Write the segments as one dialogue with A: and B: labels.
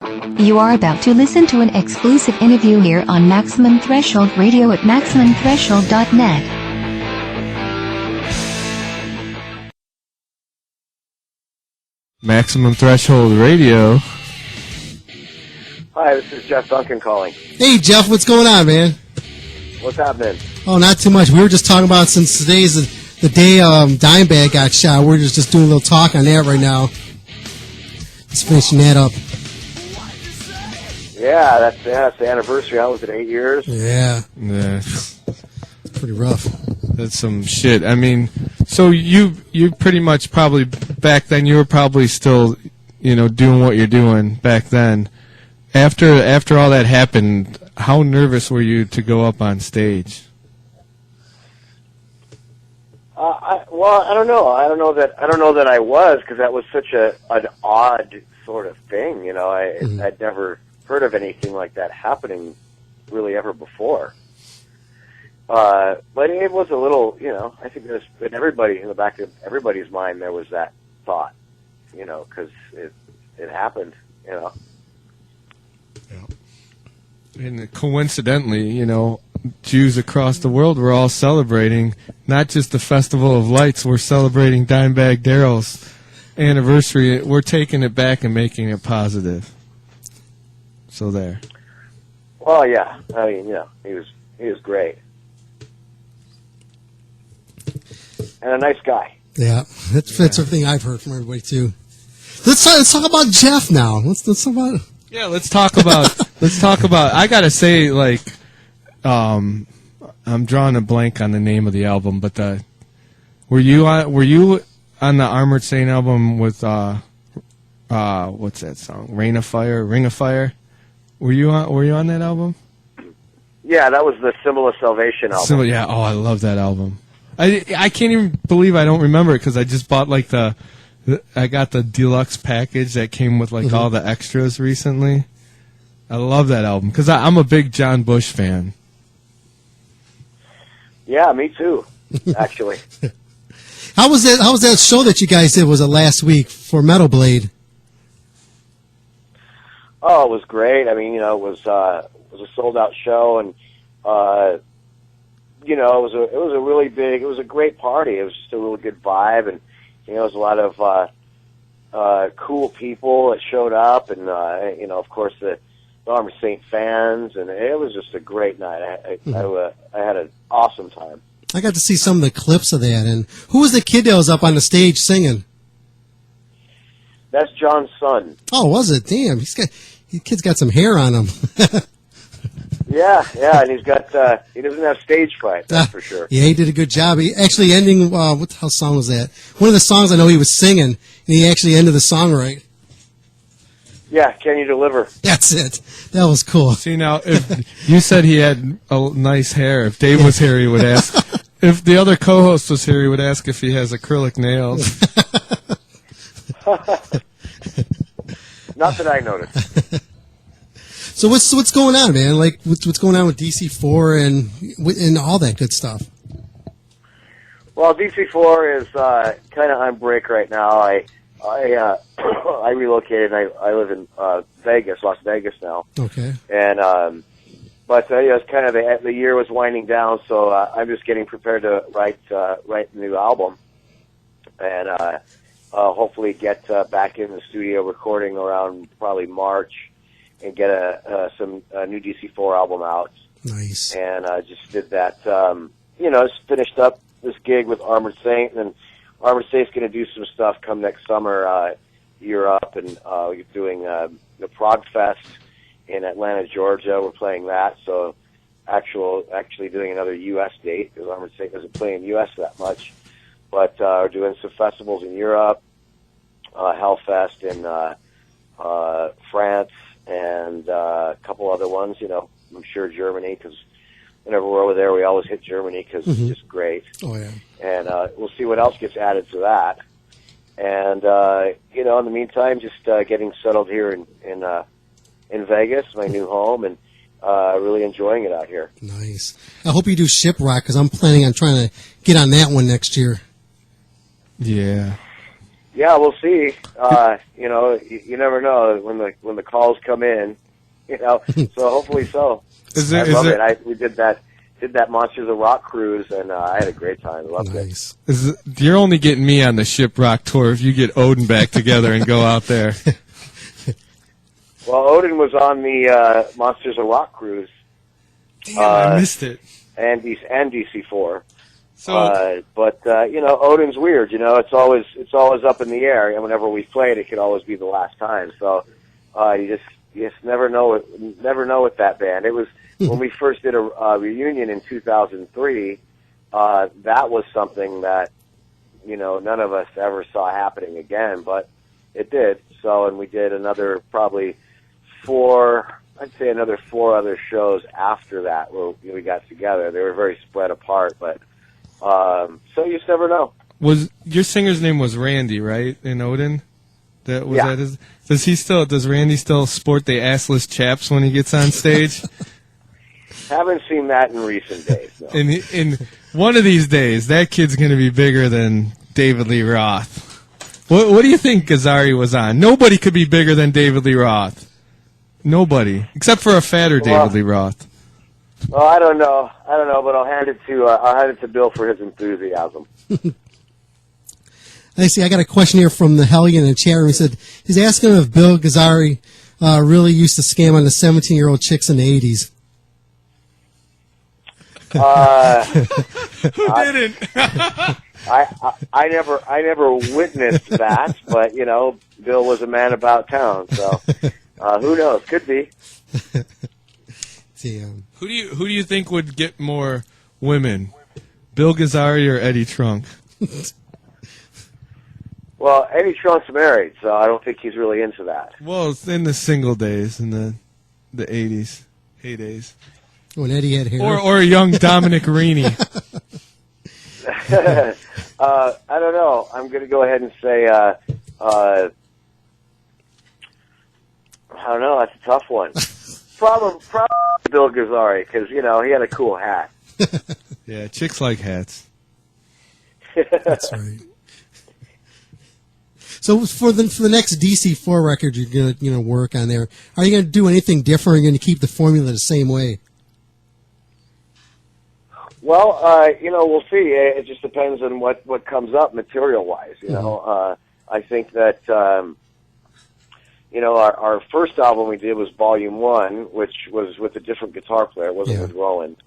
A: You are about to listen to an exclusive interview here on Maximum Threshold Radio at MaximumThreshold.net.
B: Maximum Threshold Radio.
C: Hi, this is Jeff Duncan calling.
D: Hey, Jeff, what's going on, man?
C: What's happening?
D: Oh, not too much. We were just talking about, since today's the day Dimebag got shot, we're just doing a little talk on that right now. Just finishing that up.
C: Yeah, that's the anniversary. I was at 8 years.
D: Yeah.
B: Yeah.
D: Pretty rough.
B: That's some shit. I mean, so you pretty much probably, back then, you were probably still, doing what you're doing back then. After all that happened, how nervous were you to go up on stage?
C: I don't know. I don't know that I was, because that was such an odd sort of thing. I'd never heard of anything like that happening really ever before. But it was a little, I think there's in everybody, in the back of everybody's mind, there was that thought, because it happened,
B: Yeah. And coincidentally, Jews across the world were all celebrating not just the Festival of Lights, we're celebrating Dimebag Darrell's anniversary. We're taking it back and making it positive. So there.
C: Well, yeah. I mean, he was great. And a nice guy.
D: Yeah, that's everything I've heard from everybody too. Let's talk about Jeff now. Let's talk about.
B: Yeah, let's talk about. I gotta say, I'm drawing a blank on the name of the album, but were you on the Armored Saint album with what's that song? Ring of Fire. Were you on that album? Yeah,
C: that was the Symbol of Salvation album.
B: Yeah. Oh, I love that album. I can't even believe I don't remember it, because I just bought I got the deluxe package that came with all the extras recently. I love that album because I'm a big John Bush fan.
C: Yeah, me too. Actually.
D: How was that show that you guys did? Was it last week for Metal Blade?
C: Oh, it was great. I mean, it was a sold out show, and it was a really big. It was a great party. It was just a really good vibe, and there was a lot of cool people that showed up, and of course the Armored Saint fans, and it was just a great night. I had an awesome time.
D: I got to see some of the clips of that, and who was the kid that was up on the stage singing?
C: That's John's son.
D: Oh, was it? Damn, the kid's got some hair on him.
C: Yeah, and he doesn't have stage fright, that's for sure.
D: Yeah, he did a good job. He actually ending, what the hell song was that? One of the songs I know he was singing, and he actually ended the song right.
C: Yeah, Can You Deliver?
D: That's it. That was cool.
B: See, now, if you said he had a nice hair. If Dave was here, he would ask. If the other co-host was here, he would ask if he has acrylic nails.
C: Not that I noticed.
D: So what's going on, man? What's going on with DC4 and all that good stuff?
C: Well, DC4 is kind of on break right now. I relocated. I live in Vegas, Las Vegas now.
D: Okay.
C: And but it's kind of the year was winding down, so I'm just getting prepared to write a new album, and hopefully get back in the studio recording around probably March. And get a new DC4 album out.
D: Nice.
C: And just did that. Just finished up this gig with Armored Saint, and then Armored Saint's going to do some stuff come next summer, Europe, and we're doing the Prog Fest in Atlanta, Georgia. We're playing that, so actually doing another U.S. date, because Armored Saint doesn't play in the U.S. that much. But we're doing some festivals in Europe, Hellfest in France, and a couple other ones, I'm sure Germany, because whenever we're over there, we always hit Germany because it's just great.
D: Oh, yeah.
C: And we'll see what else gets added to that. And, in the meantime, just getting settled here in Vegas, my new home, and really enjoying it out here.
D: Nice. I hope you do Shiprock, because I'm planning on trying to get on that one next year.
B: Yeah.
C: Yeah, we'll see. You never know when the calls come in. So hopefully so. I love it. We did that Monsters of Rock cruise, and I had a great time. I loved it.
B: You're only getting me on the Shiprock tour if you get Odin back together and go out there.
C: Well, Odin was on the Monsters of Rock cruise.
B: Damn, I missed it.
C: And DC4.
B: So,
C: but Odin's weird. It's always up in the air, and whenever we played, it could always be the last time. So you just never know with that band. It was when we first did a reunion in 2003. That was something that none of us ever saw happening again, but it did. So, and we did another probably another 4 other shows after that where we got together. They were very spread apart, but so you just never know.
B: Was your singer's name was Randy, right? In Odin? That his? Does Randy still sport the assless chaps when he gets on stage?
C: Haven't seen that in recent days. No.
B: In one of these days, that kid's going to be bigger than David Lee Roth. What do you think Gazzari was on? Nobody could be bigger than David Lee Roth. Except for a fatter David Lee Roth.
C: Well, I don't know, but I'll hand it to Bill for his enthusiasm.
D: I see. I got a question here from the Hellion in the chat room. He said he's asking if Bill Gazzari really used to scam on the 17-year-old chicks in the 80s.
B: Who didn't?
C: I never witnessed that, but Bill was a man about town, so who knows? Could be.
B: Who do you think would get more women, Bill Gazzari or Eddie Trunk?
C: Well, Eddie Trunk's married, so I don't think he's really into that.
B: Well, it's in the single days, in the 80s, heydays.
D: When Eddie had hair.
B: Or a young Dominic Rini.
C: I don't know. I'm going to go ahead and say, I don't know. That's a tough one. Probably Bill Gazzari, because, he had a cool hat.
B: Yeah, chicks like hats.
D: That's right. So for the next DC4 record you're gonna work on there, are you gonna do anything different? Or are you gonna keep the formula the same way?
C: Well, we'll see. It just depends on what comes up material-wise. I think that our first album we did was Volume 1, which was with a different guitar player. It wasn't with Rowan.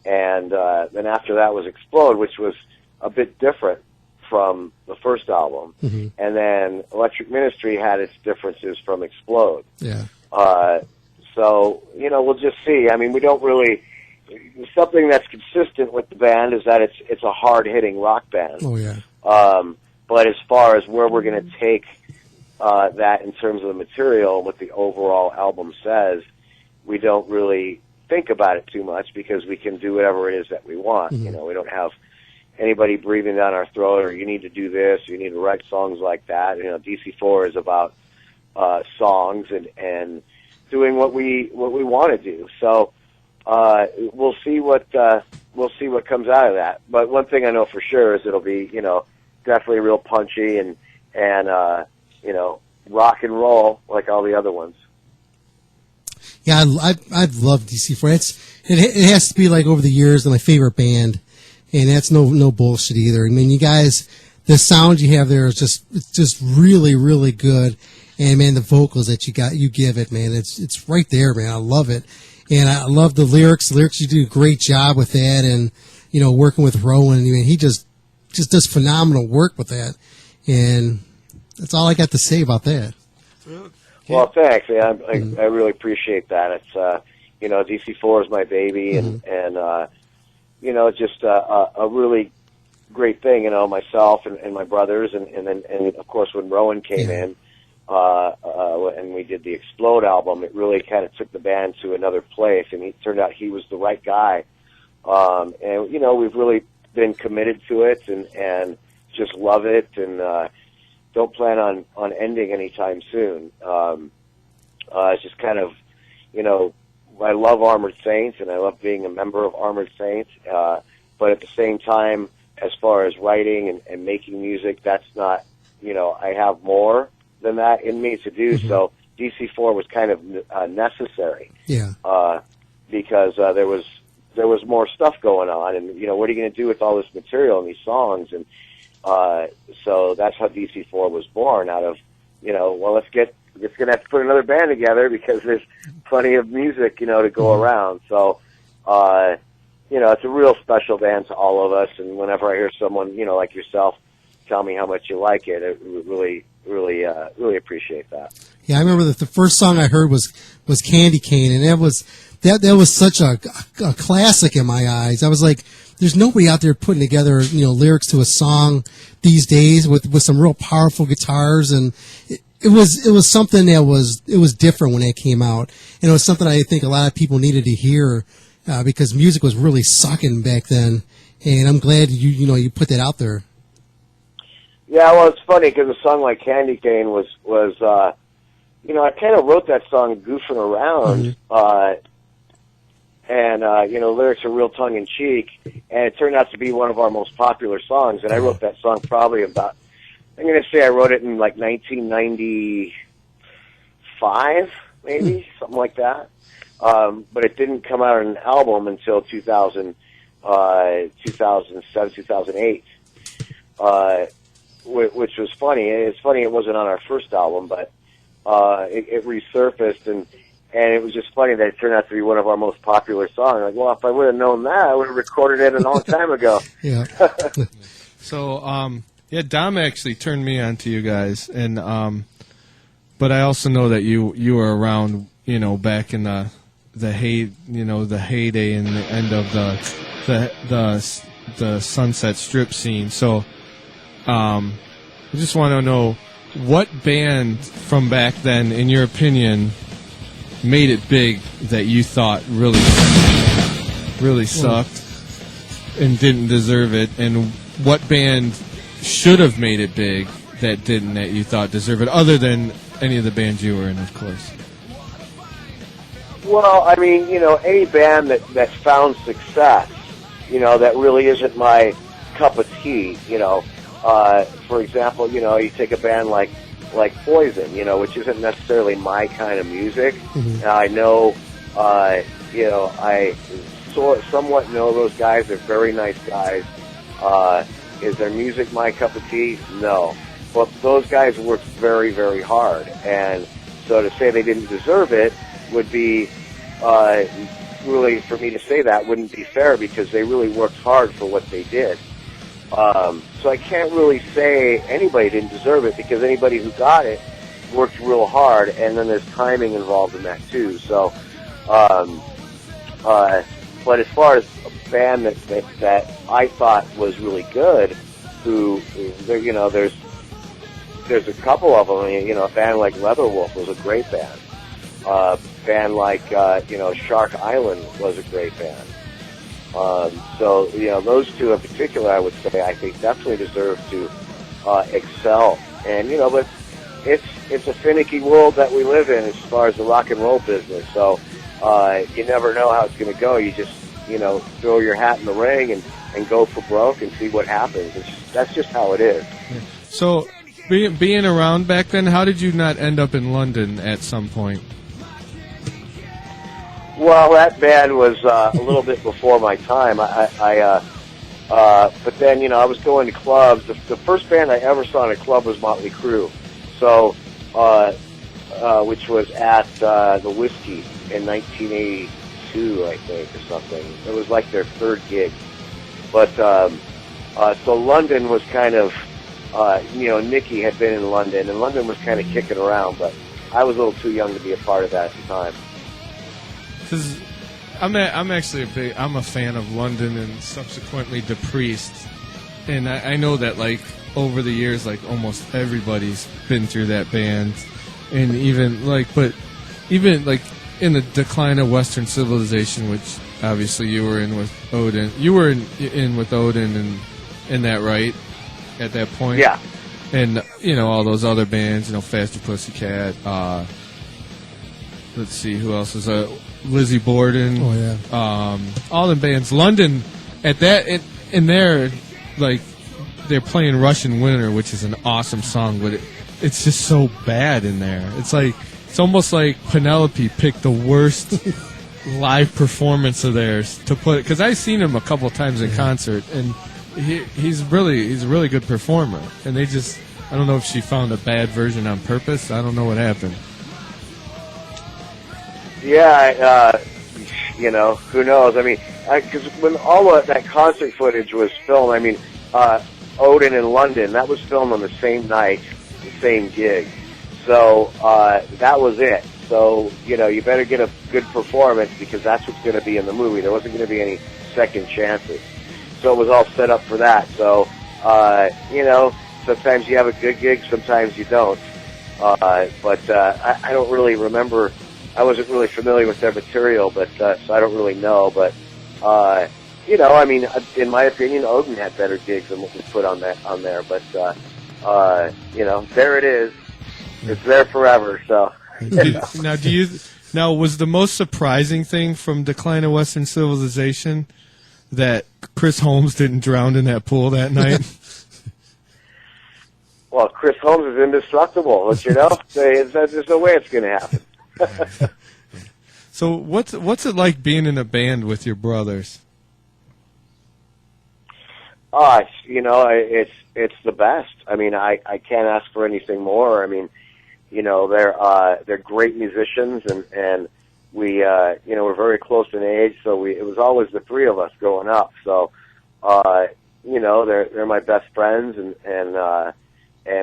C: And then after that was Explode, which was a bit different from the first album. Mm-hmm. And then Electric Ministry had its differences from Explode.
D: Yeah.
C: So, we'll just see. I mean, we don't really... Something that's consistent with the band is that it's a hard-hitting rock band.
D: Oh, yeah.
C: But as far as where we're going to take that in terms of the material, what the overall album says, we don't really think about it too much because we can do whatever it is that we want. Mm-hmm. We don't have anybody breathing down our throat, or you need to do this, you need to write songs like that. DC4 is about songs and doing what we want to do. So we'll see what comes out of that. But one thing I know for sure is it'll be definitely real punchy and rock and roll like all the other ones.
D: Yeah, I've loved DC4. It has to be like over the years my favorite band. And that's no bullshit either. I mean, you guys, the sound you have there is just really, really good. And man, the vocals that you give it, man, it's right there, man. I love it. And I love the lyrics. The lyrics, you do a great job with that. And, working with Rowan, I mean, he just does phenomenal work with that. And that's all I got to say about that.
C: Well, thanks. Yeah, I really appreciate that. It's, DC4 is my baby and just a really great thing, myself and my brothers, and then of course when Rowan came in, and we did the Explode album, it really kind of took the band to another place, and it turned out he was the right guy. And we've really been committed to it and just love it, and don't plan on ending anytime soon. It's just kind of, I love Armored Saints, and I love being a member of Armored Saints, but at the same time, as far as writing and making music, that's not, I have more than that in me to do. So DC4 was kind of necessary.
D: Yeah.
C: Because there was more stuff going on, and what are you going to do with all this material and these songs? And so that's how DC4 was born. Out of let's going to have to put another band together because there's plenty of music to go around. So it's a real special band to all of us. And whenever I hear someone like yourself tell me how much you like it, I really appreciate that.
D: Yeah, I remember that the first song I heard was Candy Cane, and that was such a classic in my eyes. I was like, there's nobody out there putting together lyrics to a song these days with some real powerful guitars, and it was something that was different when it came out, and it was something I think a lot of people needed to hear because music was really sucking back then, and I'm glad you put that out there.
C: Yeah, well, it's funny because a song like Candy Cane was I kind of wrote that song goofing around, and lyrics are real tongue-in-cheek, and it turned out to be one of our most popular songs, and I wrote that song probably about, I'm going to say I wrote it in like 1995, maybe, something like that, but it didn't come out on an album until 2007, 2008, which was funny. It's funny it wasn't on our first album, but it resurfaced, and it was just funny that it turned out to be one of our most popular songs. Like, well, if I would have known that, I would have recorded it a long time ago.
D: Yeah.
B: So, Dom actually turned me on to you guys, and but I also know that you were around, back in the heyday and the end of the Sunset Strip scene. So, I just want to know, what band from back then, in your opinion, made it big that you thought really sucked and didn't deserve it, and what band should have made it big that didn't, that you thought deserved it, other than any of the bands you were in, of course?
C: Well, I mean, any band that found success, that really isn't my cup of tea, for example, you take a band like Poison, which isn't necessarily my kind of music. Now, I know, I somewhat know those guys. They're very nice guys. Is their music my cup of tea? No. But those guys worked very, very hard. And so to say they didn't deserve it would be, really, for me to say that wouldn't be fair, because they really worked hard for what they did. So I can't really say anybody didn't deserve it, because anybody who got it worked real hard, and then there's timing involved in that too. So, but as far as a band that I thought was really good, who, there's a couple of them. A band like Leatherwolf was a great band. A band like Shark Island was a great band. So, those two in particular, I would say, I think definitely deserve to excel. And, but it's a finicky world that we live in as far as the rock and roll business. So you never know how it's going to go. You just, throw your hat in the ring and go for broke and see what happens. That's just how it is.
B: So being around back then, how did you not end up in London at some point?
C: Well, that band was a little bit before my time. But then, I was going to clubs. The first band I ever saw in a club was Motley Crue, so which was at the Whiskey in 1982, I think, or something. It was like their third gig. But so London was kind of, Nicky had been in London, and London was kind of kicking around, but I was a little too young to be a part of that at the time.
B: Because I'm actually I'm a fan of London and subsequently The Priest, and I know that over the years almost everybody's been through that band, and even in the decline of Western civilization, which obviously you were in with Odin. You were in with Odin and that, right, at that point?
C: Yeah.
B: And all those other bands, Faster Pussycat. Let's see, who else is Lizzie Borden.
D: Oh yeah.
B: All the bands. London at that in there, they're playing Russian Winter, which is an awesome song, but it's just so bad in there. It's almost like Penelope picked the worst live performance of theirs to put, because I've seen him a couple times in concert, and he's a really good performer, and they just, I don't know if she found a bad version on purpose. I don't know what happened.
C: Yeah, who knows? I mean, because when all of that concert footage was filmed, I mean, Odin in London, that was filmed on the same night, the same gig. So that was it. So, you better get a good performance because that's what's going to be in the movie. There wasn't going to be any second chances. So it was all set up for that. So, sometimes you have a good gig, sometimes you don't. I don't really remember. I wasn't really familiar with their material, but so I don't really know. But, I mean, in my opinion, Odin had better gigs than what was put on there. But, there it is. It's there forever, so...
B: Now was the most surprising thing from Decline of Western Civilization that Chris Holmes didn't drown in that pool that night?
C: Well, Chris Holmes is indestructible, but there's no way it's going to happen.
B: So what's it like being in a band with your brothers? It's the best. I mean, I can't ask for anything more. I mean, they're great musicians, and we we're very close in age, so it was always the three of us growing up. So they're my best friends, and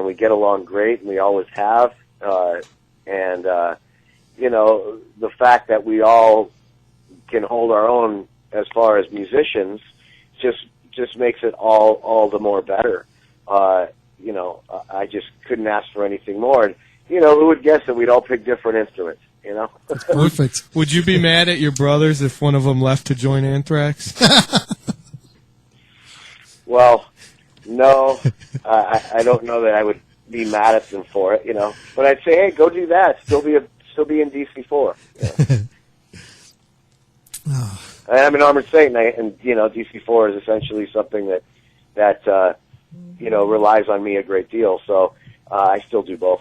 B: we get along great, and we always have. The fact that we all can hold our own as far as musicians just makes it all the more better. I just couldn't ask for anything more. And, who would guess that we'd all pick different instruments,
D: Perfect.
B: Would you be mad at your brothers if one of them left to join Anthrax?
C: Well, no. I don't know that I would be mad at them for it, But I'd say, hey, go do that. Still be in DC4.
D: Oh.
C: I'm an Armored Saint, and DC4 is essentially something that relies on me a great deal. So I still do both.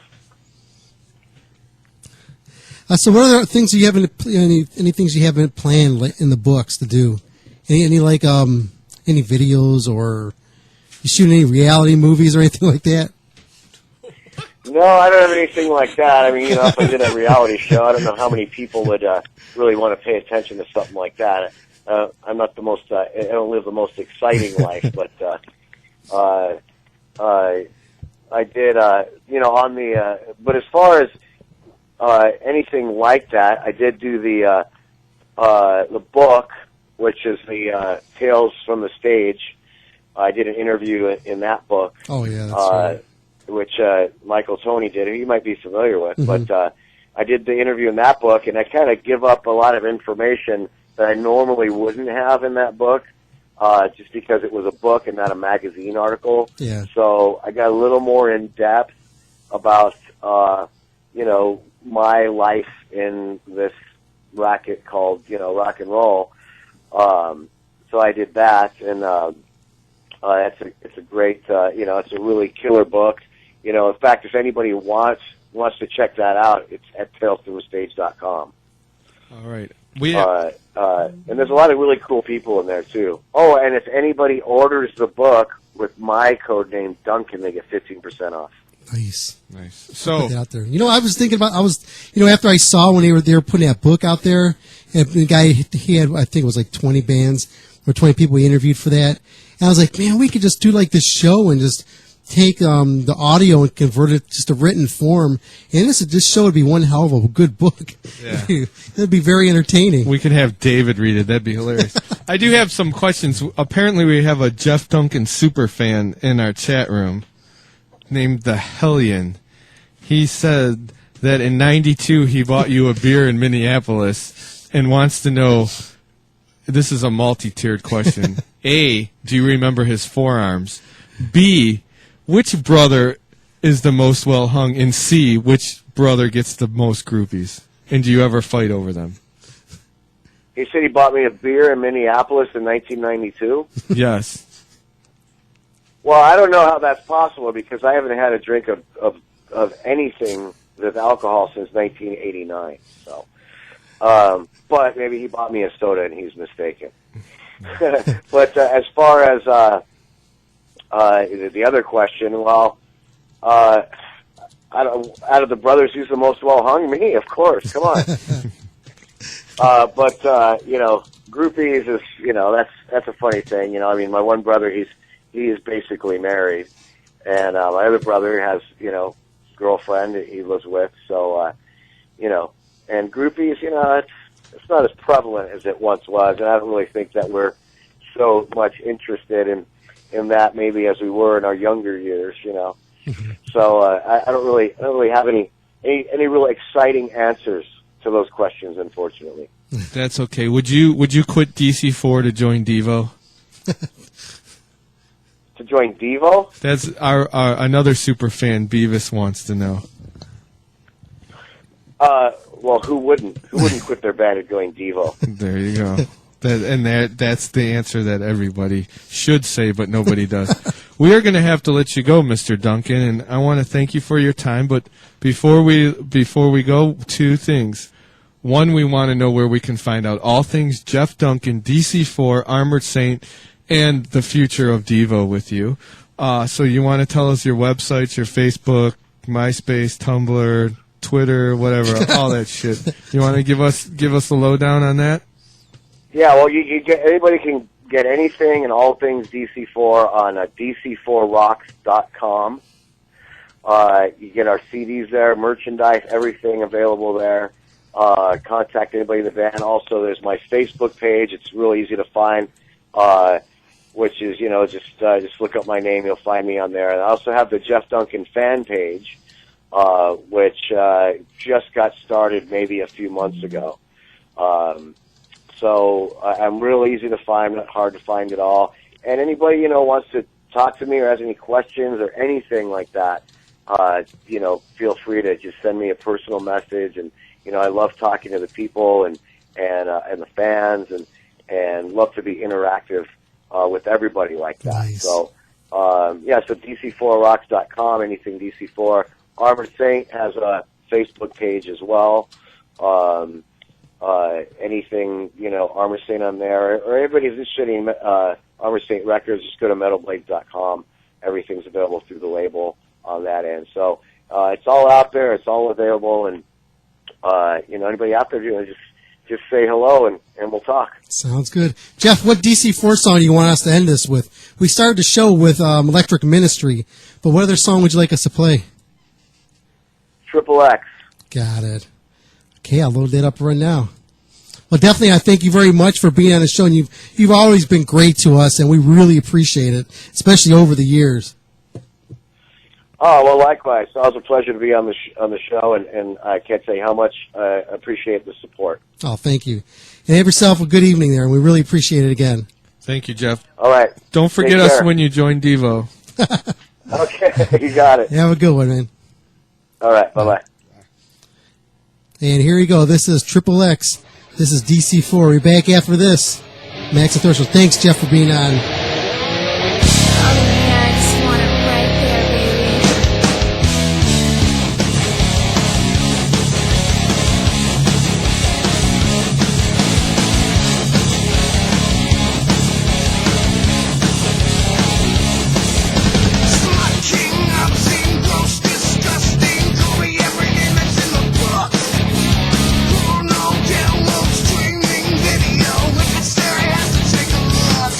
D: So what other things you haven't any things you haven't planned in the books to do? Any any videos, or you shooting any reality movies or anything like that?
C: No, I don't have anything like that. I mean, if I did a reality show, I don't know how many people would really want to pay attention to something like that. I'm not the most. I don't live the most exciting life, but I did. On the. But as far as anything like that, I did do the book, which is the Tales from the Stage. I did an interview in that book.
D: Oh yeah, that's right.
C: Which Michael Toney did, who you might be familiar with.
D: Mm-hmm.
C: But I did the interview in that book, and I kind of give up a lot of information that I normally wouldn't have in that book, just because it was a book and not a magazine article.
D: Yeah.
C: So I got a little more in depth about, my life in this racket called, rock and roll. So I did that, and it's a great, it's a really killer book. In fact, if anybody wants to check that out, it's at talesfromthestage.com.
B: All right.
C: And there's a lot of really cool people in there too. Oh, and if anybody orders the book with my code name Duncan, they get 15% off.
D: Nice.
B: So
D: put that out there. I was thinking about. After I saw when they were putting that book out there, and the guy he had, I think it was like 20 bands or 20 people he interviewed for that, and I was like, man, we could just do like this show and just take the audio and convert it just to written form, and this show would be one hell of a good book.
B: Yeah.
D: It'd be very entertaining.
B: We could have David read it. That'd be hilarious. I do have some questions. Apparently, we have a Jeff Duncan super fan in our chat room named the Hellion. He said that in '92 he bought you a beer in Minneapolis and wants to know. This is a multi-tiered question. A, do you remember his forearms? B, which brother is the most well hung? And C, which brother gets the most groupies? And do you ever fight over them?
C: He said he bought me a beer in Minneapolis in 1992.
B: Yes.
C: Well, I don't know how that's possible because I haven't had a drink of anything with alcohol since 1989. So, but maybe he bought me a soda and he's mistaken. But as far as the other question, well, out of the brothers, who's the most well hung? Me, of course. Come on. But groupies is that's a funny thing. I mean, my one brother, he is basically married, and my other brother has girlfriend he lives with. So and groupies, it's not as prevalent as it once was, and I don't really think that we're so much interested in that maybe as we were in our younger years. So I don't really have any real exciting answers to those questions, unfortunately.
B: That's okay. Would you quit DC4 to join Devo?
C: To join Devo?
B: That's our another super fan, Beavis, wants to know.
C: Well, who wouldn't? Who wouldn't quit their band and join Devo?
B: There you go. That's the answer that everybody should say, but nobody does. We are going to have to let you go, Mr. Duncan, and I want to thank you for your time. But before we go, two things. One, we want to know where we can find out all things Jeff Duncan, DC4, Armored Saint, and the future of Devo with you. So you want to tell us your websites, your Facebook, MySpace, Tumblr, Twitter, whatever, all that shit. You want to give us the lowdown on that?
C: Yeah, well, anybody can get anything and all things DC4 on DC4rocks.com. You get our CDs there, merchandise, everything available there. Contact anybody in the band. Also, there's my Facebook page. It's real easy to find, which is, just look up my name. You'll find me on there. And I also have the Jeff Duncan fan page, which just got started maybe a few months ago. So I'm real easy to find, not hard to find at all. And anybody, wants to talk to me or has any questions or anything like that, feel free to just send me a personal message. And, I love talking to the people and the fans and love to be interactive with everybody like that.
D: Nice.
C: So, so DC4rocks.com, anything DC4. Armored Saint has a Facebook page as well. Anything, Armored Saint on there, or anybody who's interested in Armored Saint Records, just go to metalblade.com. Everything's available through the label on that end. So it's all out there, it's all available, and anybody out there, just say hello and we'll talk.
D: Sounds good. Jeff, what DC4 song do you want us to end this with? We started the show with Electric Ministry, but what other song would you like us to play?
C: Triple X.
D: Got it. Okay, I'll load that up right now. Well, definitely, I thank you very much for being on the show, and you've always been great to us, and we really appreciate it, especially over the years.
C: Oh, well, likewise. It's always a pleasure to be on the show, and I can't say how much I appreciate the support.
D: Oh, thank you. And have yourself a good evening there, and we really appreciate it again.
B: Thank you, Jeff.
C: All right.
B: Don't forget us when you join Devo.
C: Okay, you got it.
D: Have a good one, man.
C: All right, bye-bye.
D: And here you go. This is Triple X. This is DC4. We're back after this. Max and Threshold. Thanks, Jeff, for being on.
E: Stereo has to take a look.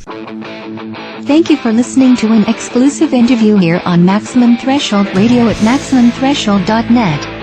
A: Thank you for listening to an exclusive interview here on Maximum Threshold Radio at MaximumThreshold.net.